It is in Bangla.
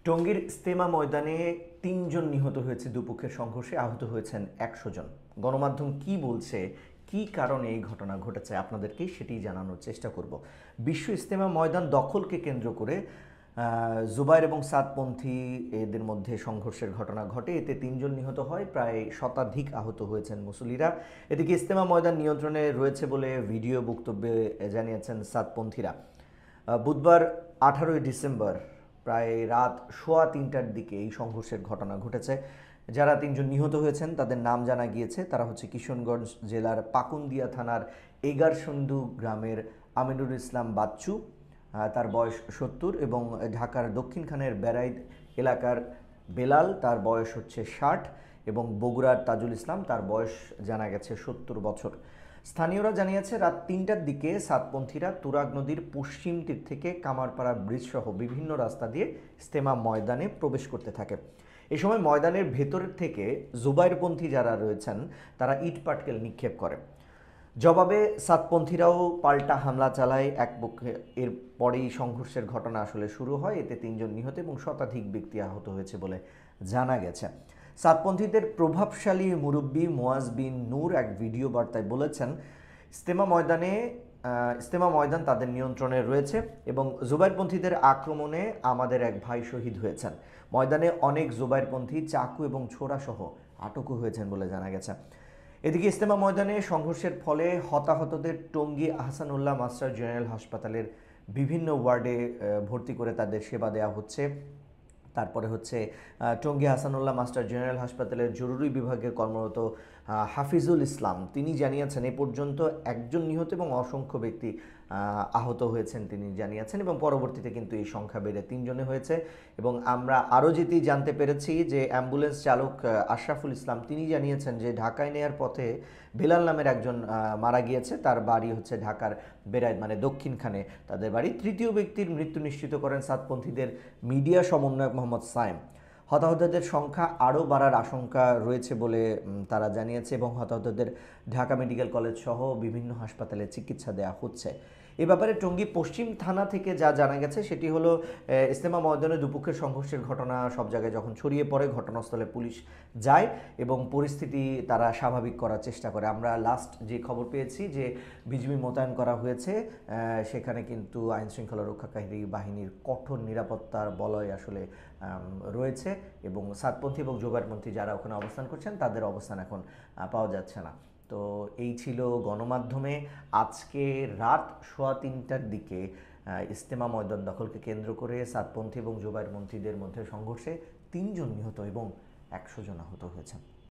টঙ্গীর ইজতেমা ময়দানে ৩ জন নিহত হয়েছে, দুপক্ষের সংঘর্ষে আহত হয়েছেন ১০০ জন। গণমাধ্যম কি বলছে, কি কারণে এই ঘটনা ঘটেছে, আপনাদেরকেই সেটি জানানোর চেষ্টা করব। বিশ্ব ইজতেমা ময়দান দখলকে কেন্দ্র করে জুবাইর এবং সাদপন্থী এদের মধ্যে সংঘর্ষের ঘটনা ঘটে। এতে ৩ জন নিহত হয়, প্রায় শতাধিক আহত হয়েছেন মুসল্লিরা। এদিকে ইজতেমা ময়দান নিয়ন্ত্রণে রয়েছে বলে ভিডিও বক্তব্যে জানিয়েছেন সাদপন্থীরা। বুধবার 18ই ডিসেম্বর প্রায় রাত 3:15টার দিকে এই সংঘর্ষের ঘটনা ঘটেছে। যারা ৩ জন নিহত হয়েছেন তাদের নাম জানা গিয়েছে। তারা হচ্ছে কিশোরগঞ্জ জেলার পাকুন্দিয়া থানার এগারসন্ধু গ্রামের আমিনুল ইসলাম বাচ্চু, তার বয়স 70, এবং ঢাকার দক্ষিণখানের বেড়াইদ এলাকার বেলাল, তার বয়স হচ্ছে 60, এবং বগুড়ার তাজুল ইসলাম, তার বয়স জানা গেছে 70 বছর। স্থানীয়রা জানিয়েছে রাত 3টার দিকে সাতপন্থীরা তুরাগ নদীর পশ্চিম তীর থেকে কামারপাড়া ব্রিজ সহ বিভিন্ন রাস্তা দিয়ে ইজতেমা ময়দানে প্রবেশ করতে থাকে। এ সময় ময়দানের ভেতর থেকে জুবাইরপন্থী যারা রয়েছেন তারা ইট পাটকেল নিক্ষেপ করে। জবাবে সাতপন্থীরাও পাল্টা হামলা চালায় এক পক্ষে। এর পরেই সংঘর্ষের ঘটনা আসলে শুরু হয়। এতে 3 জন নিহত এবং শতাধিক ব্যক্তি আহত হয়েছে বলে জানা গেছে। সাতপন্থীদের প্রভাবশালী মুরব্বী মোয়াজ বিন নূর এক ভিডিও বার্তায় বলেছেন, ইজতেমা ময়দান তাদের নিয়ন্ত্রণে রয়েছে এবং জুবাইরপন্থীদের আক্রমণে আমাদের এক ভাই শহীদ হয়েছেন। ময়দানে অনেক জুবাইরপন্থী চাকু এবং ছোড়াসহ আটকও হয়েছেন বলে জানা গেছে। এদিকে ইজতেমা ময়দানে সংঘর্ষের ফলে হতাহতদের টঙ্গী আহসানুল্লাহ মাস্টার জেনারেল হাসপাতালের বিভিন্ন ওয়ার্ডে ভর্তি করে তাদের সেবা দেওয়া হচ্ছে। তারপরে হচ্ছে টঙ্গী আহসানুল্লাহ মাস্টার জেনারেল হাসপাতালের জরুরি বিভাগে কর্মরত হাফিজুল ইসলাম তিনি জানিয়েছেন এ পর্যন্ত 1 জন নিহত এবং অসংখ্য ব্যক্তি আহত হয়েছেন তিনি জানিয়েছেন, এবং পরবর্তীতে কিন্তু এই সংখ্যা বেড়ে 3 জনে হয়েছে। এবং আমরা আরও যেটি জানতে পেরেছি যে অ্যাম্বুলেন্স চালক আশরাফুল ইসলাম তিনি জানিয়েছেন যে ঢাকায় নেয়ার পথে বেলাল নামের একজন মারা গিয়েছে, তার বাড়ি হচ্ছে ঢাকার বেড়াইদ মানে দক্ষিণখানে তাদের বাড়ি। তৃতীয় ব্যক্তির মৃত্যু নিশ্চিত করেন সাতপন্থীদের মিডিয়া সমন্বয়ক মোহাম্মদ সায়েম। হতাহতদের সংখ্যা আরও বাড়ার আশঙ্কা রয়েছে বলে তারা জানিয়েছে, এবং হতাহতদের ঢাকা মেডিকেল কলেজ সহ বিভিন্ন হাসপাতালে চিকিৎসা দেওয়া হচ্ছে। এ ব্যাপারে টঙ্গী পশ্চিম থানা থেকে যা জানা গেছে সেটি হলো, ইজতেমা ময়দানে দুপক্ষের সংঘর্ষের ঘটনা সব জায়গায় যখন ছড়িয়ে পড়ে ঘটনাস্থলে পুলিশ যায় এবং পরিস্থিতি তারা স্বাভাবিক করার চেষ্টা করে। আমরা লাস্ট যে খবর পেয়েছি যে বিজিবি মোতায়েন করা হয়েছে, সেখানে কিন্তু আইনশৃঙ্খলা রক্ষাকারী বাহিনীর কঠোর নিরাপত্তার বলয় আসলে রয়েছে, এবং সাতপন্থী এবং জুবাইরপন্থী যারা ওখানে অবস্থান করছেন তাদের অবস্থান এখন পাওয়া যাচ্ছে না। তো এই ছিল গণমাধ্যমে আজকে রাত 3:15টার দিকে ইজতেমা ময়দান দখলকে কেন্দ্র করে সাতপন্থী এবং জুবাইরপন্থীদের মধ্যে সংঘর্ষে 3 জন নিহত এবং 100 জন আহত হয়েছেন।